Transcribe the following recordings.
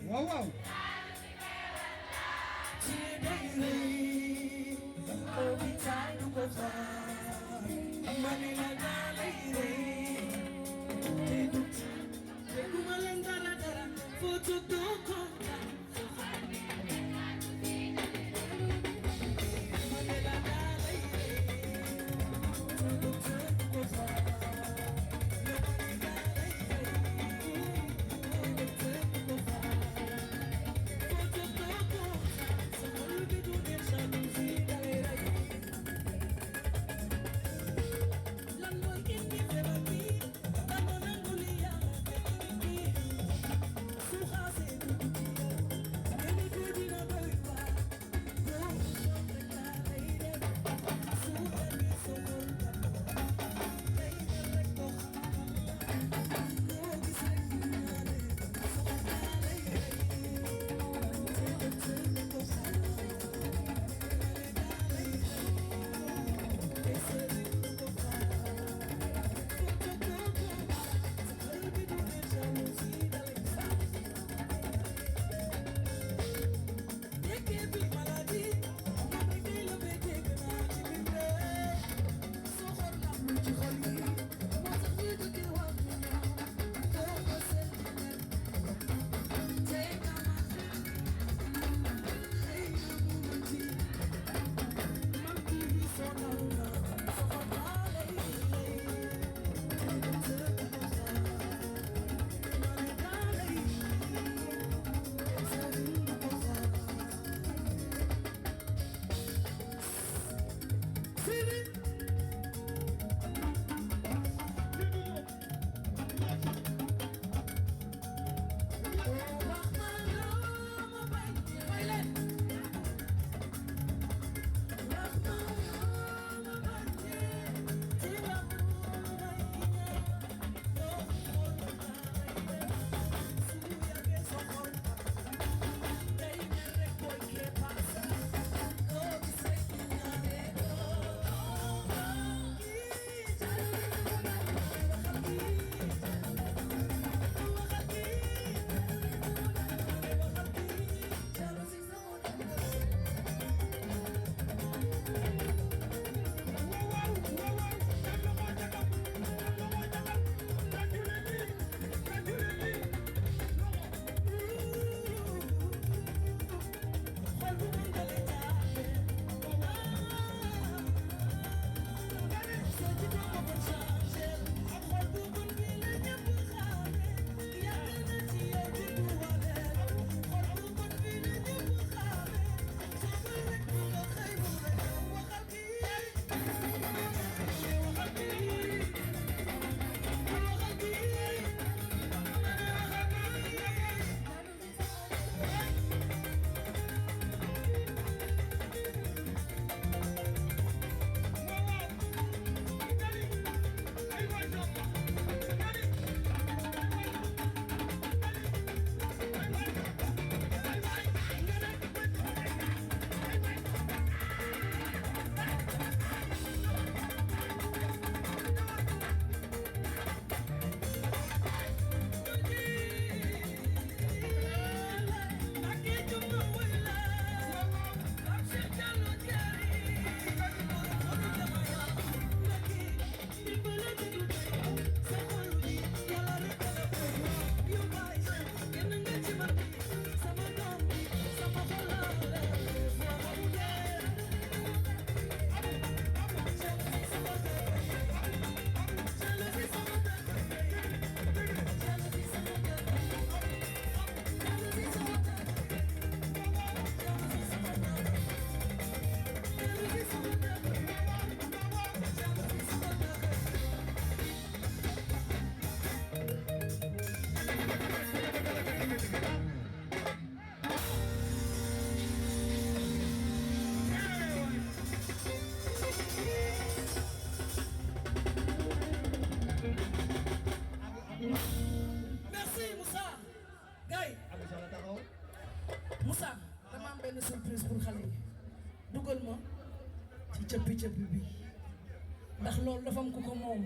Wow, wow. Merci Moussa gay Abu Sala taxaw. Moussa dama am benn surprise pour xale yi dugal ma ci cëppi cëppi bi ndax loolu dafa am ku ko moom.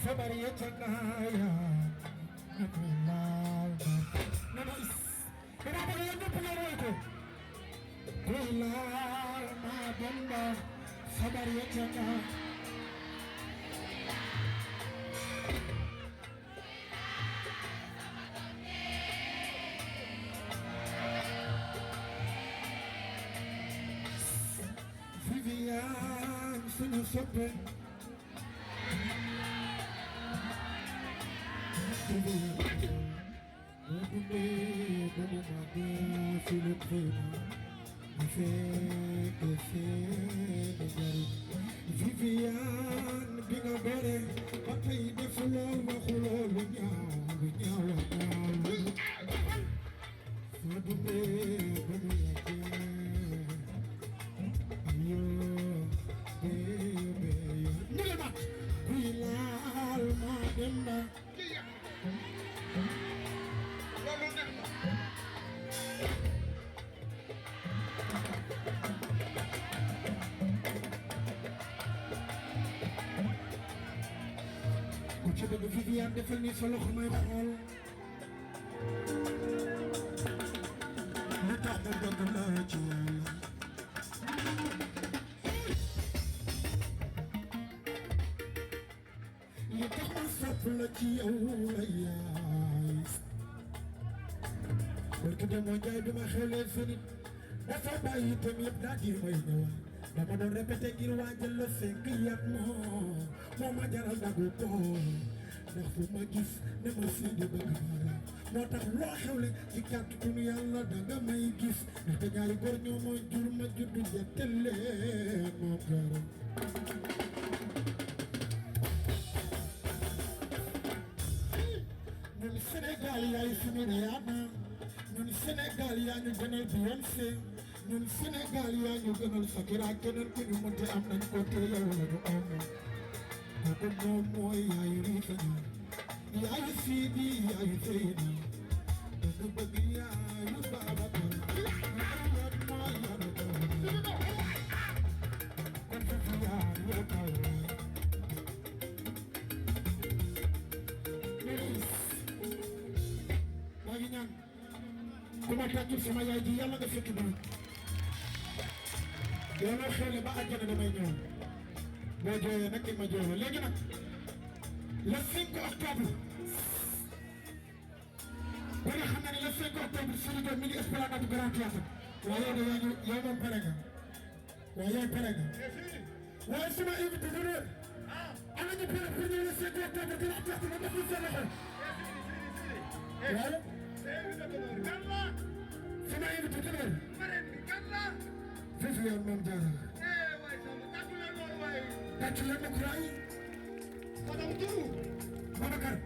Somebody check the higher. Somebody check the Vivian, sing something. Vivian, being a better, but I deflow my whole with you. ci bëgg Viviane defal ni sa loxo may xool lu tax ma bëgg la ci yàlla li tax ma sopp la ci yow la yaay parce que moo jaay bi ma xewlee fenit dafa bàyyi itam yëpp daal di may ñëwaat dama doon répété ngir waajal la fekk yat moo ma jaral dagu ko ndax fu ma gis ne ma fii di bëgg mara moo tax loo xewle ci kàttanu yàlla danga may gis ndaxte ñaari góor ñoo ma jur ma juddu jettale moo jaral ñun Sénégal yaay suñu Rihanna ñun Sénégal yaa ñu gënal Beyoncé ñun Sénégal yaa ñu gënal Shakira keneen ku ñu mënti am nañ ko te yow la ñu am kooku moom mooy yaayu Rihanna yaayu Sidi yaayu Seydi dëgg bëgg yaayu Babacar yaayu mooy yaayu kon foofu yaayu kaw maa ngi ñaan ku ma tàccul sama yaay ji yàlla nga fekk dugub yàlla xewle ba àjjana damay ñëw boo jooyee nag ma jooyee léegi nag le 5 octobre ba nga xam ne le 5 octobre Sénégal mi ngi Esplanade Grand Théâtre waaye yow de yow moom pare nga waaye yow pare nga waaye suma invité d'honneur ana ñu pare pour ñu le 5 octobre Grand Théâtre ma def seen loxo waaye sama invité d'honneur foofu yoon moom jaara tàcc leen ma kuraay Babacar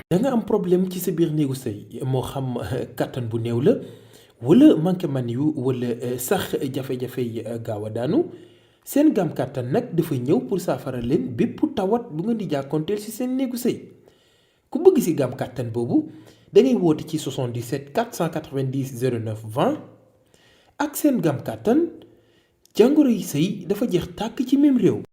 da nga am problème ci sa biir néegu sëy moo xam kattan bu néew la wala manqué man yu wala sax jafe-jafe yi gaaw a daanu seen gam kattan nag dafa ñëw pour saafara leen bépp tawat bu nga di jàkkoonteel ci seen néegu sëy ku bëgg ci gam kattan boobu da ngay woote ci 77 490 09 20 ak seen gam kattan jàngoro yi sëy dafa jeex tàkk ci même réew.